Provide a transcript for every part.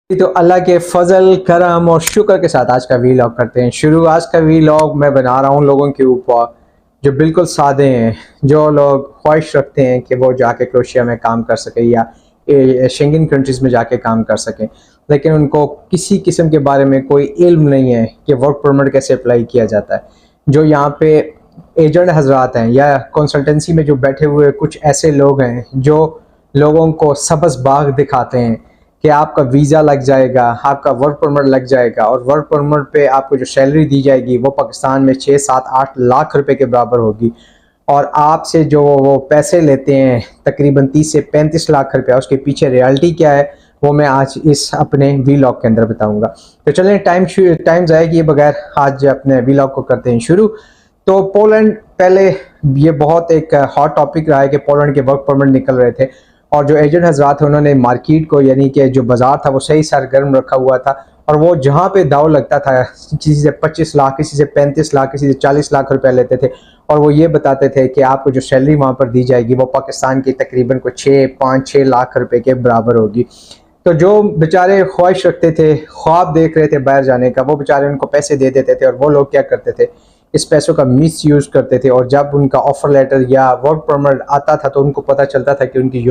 तो अल्लाह के फजल करम और शुक्र के साथ आज का वीलॉग करते हैं शुरू। आज का वीलॉग मैं बना रहा हूँ लोगों के ऊपर जो बिल्कुल सादे हैं, जो लोग ख्वाहिश रखते हैं कि वो जाके क्रोशिया में काम कर सके या शेंगन कंट्रीज़ में जाके काम कर सकें, लेकिन उनको किसी किस्म के बारे में कोई इल्म नहीं है कि वर्क परमिट कैसे अप्लाई किया जाता है। जो यहाँ पे एजेंट हजरात हैं या कंसल्टेंसी में जो बैठे हुए कुछ ऐसे लोग हैं जो लोगों को सबस बाग दिखाते हैं कि आपका वीज़ा लग जाएगा, आपका वर्क परमिट लग जाएगा और वर्क परमिट पे आपको जो सैलरी दी जाएगी वो पाकिस्तान में 6-7-8 लाख रुपए के बराबर होगी। और आपसे जो वो पैसे लेते हैं तकरीबन 30 से 35 लाख रुपया, उसके पीछे रियलिटी क्या है वो मैं आज इस अपने वीलॉग के अंदर बताऊंगा। तो चलें टाइम ज़ाया किए बगैर आज अपने वीलॉग को करते हैं शुरू। तो पोलैंड पहले ये बहुत एक हॉट टॉपिक रहा है कि पोलैंड के वर्क परमिट निकल रहे थे और जो एजेंट हजरात हैं उन्होंने मार्केट को यानी कि जो बाजार था वो सही सरगर्म रखा हुआ था और वो जहाँ पे दाव लगता था किसी से 25 लाख, किसी से 35 लाख, किसी से 40 लाख रुपया लेते थे और वो ये बताते थे कि आपको जो सैलरी वहाँ पर दी जाएगी वो पाकिस्तान की तकरीबन को 6-5-6 लाख रुपए के बराबर होगी। तो जो बेचारे ख्वाहिश रखते थे, ख्वाब देख रहे थे बाहर जाने का, वो बेचारे उनको पैसे दे देते थे और वो लोग क्या करते थे, इस पैसों का मिस यूज़ करते थे। और जब उनका ऑफर लेटर या वर्क परमिट आता था तो उनको पता चलता था कि उनकी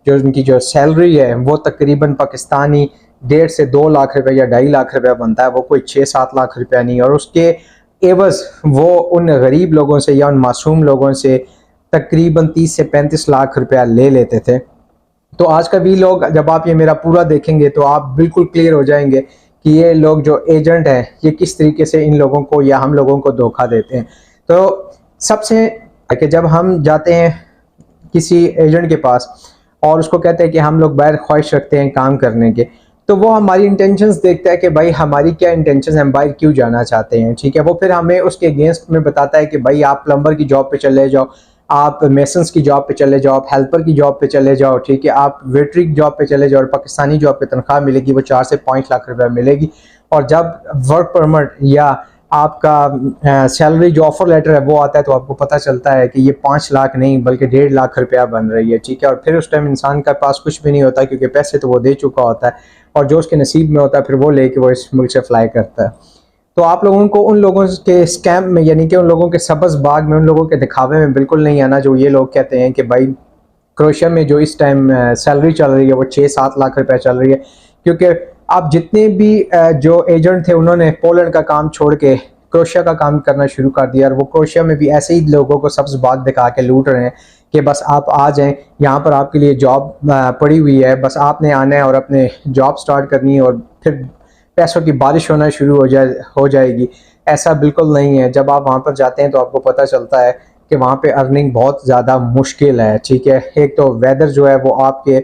उनकी जो सैलरी है वो तकरीबन पाकिस्तानी 1.5 से 2 लाख रुपए या 2.5 लाख रुपया बनता है, वो कोई 6-7 लाख रुपया नहीं। और उसके एवज वो उन गरीब लोगों से या उन मासूम लोगों से तकरीबन 30 से 35 लाख रुपया ले लेते थे। तो आज का वीलॉग जब आप ये मेरा पूरा देखेंगे तो आप बिल्कुल क्लियर हो जाएंगे कि ये लोग जो एजेंट हैं ये किस तरीके से इन लोगों को या हम लोगों को धोखा देते हैं। तो सबसे कि जब हम जाते हैं किसी एजेंट के पास और उसको कहते हैं कि हम लोग बाहर ख्वाहिश रखते हैं काम करने के, तो वो हमारी इंटेंशंस देखता है कि भाई हमारी क्या इंटेंशंस हैं, हम बाहर क्यों जाना चाहते हैं, ठीक है। वो फिर हमें उसके अगेंस्ट में बताता है कि भाई आप प्लम्बर की जॉब पे चले जाओ, आप मेसन्स की जॉब पे चले जाओ, आप हेल्पर की जॉब पे चले जाओ, ठीक है, आप वेटरी की जॉब पे चले जाओ और पाकिस्तानी जॉब पे तनख्वाह मिलेगी वो 4 से 5 लाख रुपया मिलेगी। और जब वर्क परमिट या आपका सैलरी जो ऑफर लेटर है वो आता है तो आपको पता चलता है कि ये 5 लाख नहीं बल्कि 1.5 लाख रुपया बन रही है, ठीक है। और फिर उस टाइम इंसान के पास कुछ भी नहीं होता क्योंकि पैसे तो वो दे चुका होता है और जो उसके नसीब में होता है फिर वो लेके वो इस मुल्क से फ्लाई करता है। तो आप लोगों को उन लोगों के स्कैम में यानी कि उन लोगों के सबस बाग में, उन लोगों के दिखावे में बिल्कुल नहीं आना जो ये लोग कहते हैं कि भाई क्रोएशिया में जो इस टाइम सैलरी चल रही है वो 6-7 लाख रुपया चल रही है। क्योंकि आप जितने भी जो एजेंट थे उन्होंने पोलैंड का काम छोड़ के क्रोएशिया का काम करना शुरू कर दिया और वो क्रोएशिया में भी ऐसे ही लोगों को सब्ज बाग दिखा के लूट रहे हैं कि बस आप आ जाएं, यहाँ पर आपके लिए जॉब पड़ी हुई है, बस आपने आना है और अपने जॉब स्टार्ट करनी है और फिर पैसों की बारिश होना शुरू हो जाएगी। ऐसा बिल्कुल नहीं है। जब आप वहाँ पर जाते हैं तो आपको पता चलता है कि वहाँ पे अर्निंग बहुत ज़्यादा मुश्किल है, ठीक है। एक तो वेदर जो है वो आपके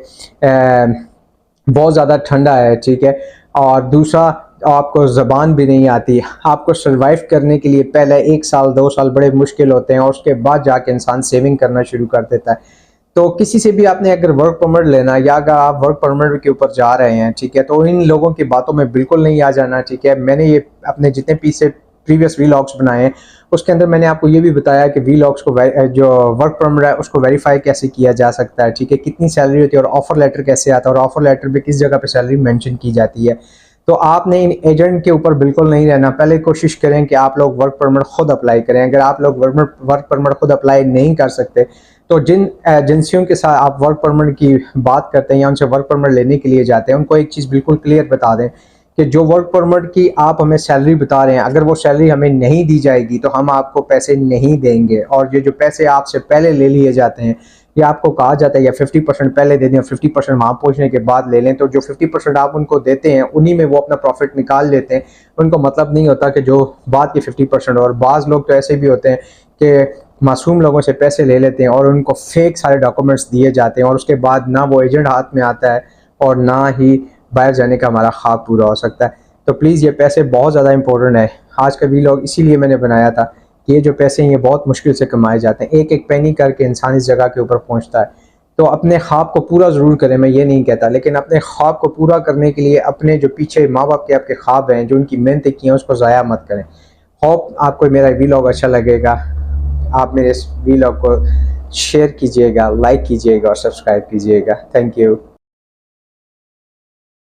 बहुत ज़्यादा ठंडा है, ठीक है, और दूसरा आपको ज़बान भी नहीं आती। आपको सर्वाइव करने के लिए पहले 1 साल 2 साल बड़े मुश्किल होते हैं और उसके बाद जाके इंसान सेविंग करना शुरू कर देता है। तो किसी से भी आपने अगर वर्क परमिट लेना या अगर आप वर्क परमिट के ऊपर जा रहे हैं, ठीक है, तो इन लोगों की बातों में बिल्कुल नहीं आ जाना, ठीक है। मैंने ये अपने जितने पीछे प्रीवियस वीलॉग्स बनाए हैं उसके अंदर मैंने आपको ये भी बताया कि वीलॉग्स को जो वर्क परमिट है उसको वेरीफाई कैसे किया जा सकता है, ठीक है, कितनी सैलरी होती है और ऑफर लेटर कैसे आता है और ऑफर लेटर पे किस जगह पे सैलरी मेंशन की जाती है। तो आपने इन एजेंट के ऊपर बिल्कुल नहीं रहना। पहले कोशिश करें कि आप लोग वर्क परमिट खुद अप्लाई करें। अगर आप लोग वर्क परमिट खुद अप्लाई नहीं कर सकते तो जिन एजेंसियों के साथ आप वर्क परमिट की बात करते हैं या उनसे वर्क परमिट लेने के लिए जाते हैं उनको एक चीज़ बिल्कुल क्लियर बता दें कि जो वर्क परमिट की आप हमें सैलरी बता रहे हैं अगर वो सैलरी हमें नहीं दी जाएगी तो हम आपको पैसे नहीं देंगे। और ये जो पैसे आपसे पहले ले लिए जाते हैं या आपको कहा जाता है या 50% पहले दे दें और 50% वहाँ पहुँचने के बाद ले लें, तो जो 50% आप उनको देते हैं उन्हीं में वो अपना प्रॉफिट निकाल लेते हैं। उनको मतलब नहीं होता कि जो बाद के 50%। और बाज़ लोग तो ऐसे भी होते हैं कि मासूम लोगों से पैसे ले लेते हैं और उनको फेक सारे डॉक्यूमेंट्स दिए जाते हैं और उसके बाद ना वो एजेंट हाथ में आता है और ना ही बाहर जाने का हमारा ख्वाब पूरा हो सकता है। तो प्लीज़ ये पैसे बहुत ज़्यादा इंपॉर्टेंट है। आज का वीलॉग इसीलिए मैंने बनाया था कि ये जो पैसे हैं ये बहुत मुश्किल से कमाए जाते हैं, एक एक पैनी करके इंसान इस जगह के ऊपर पहुंचता है। तो अपने ख्वाब को पूरा ज़रूर करें, मैं ये नहीं कहता, लेकिन अपने ख्वाब को पूरा करने के लिए अपने जो पीछे माँ बाप के आपके ख्वाब हैं जो उनकी मेहनत की हैं उसको ज़ाया मत करें। होप आपको मेरा वीलॉग अच्छा लगेगा। आप मेरे इस वीलॉग को शेयर कीजिएगा, लाइक कीजिएगा और सब्सक्राइब कीजिएगा। Thank you.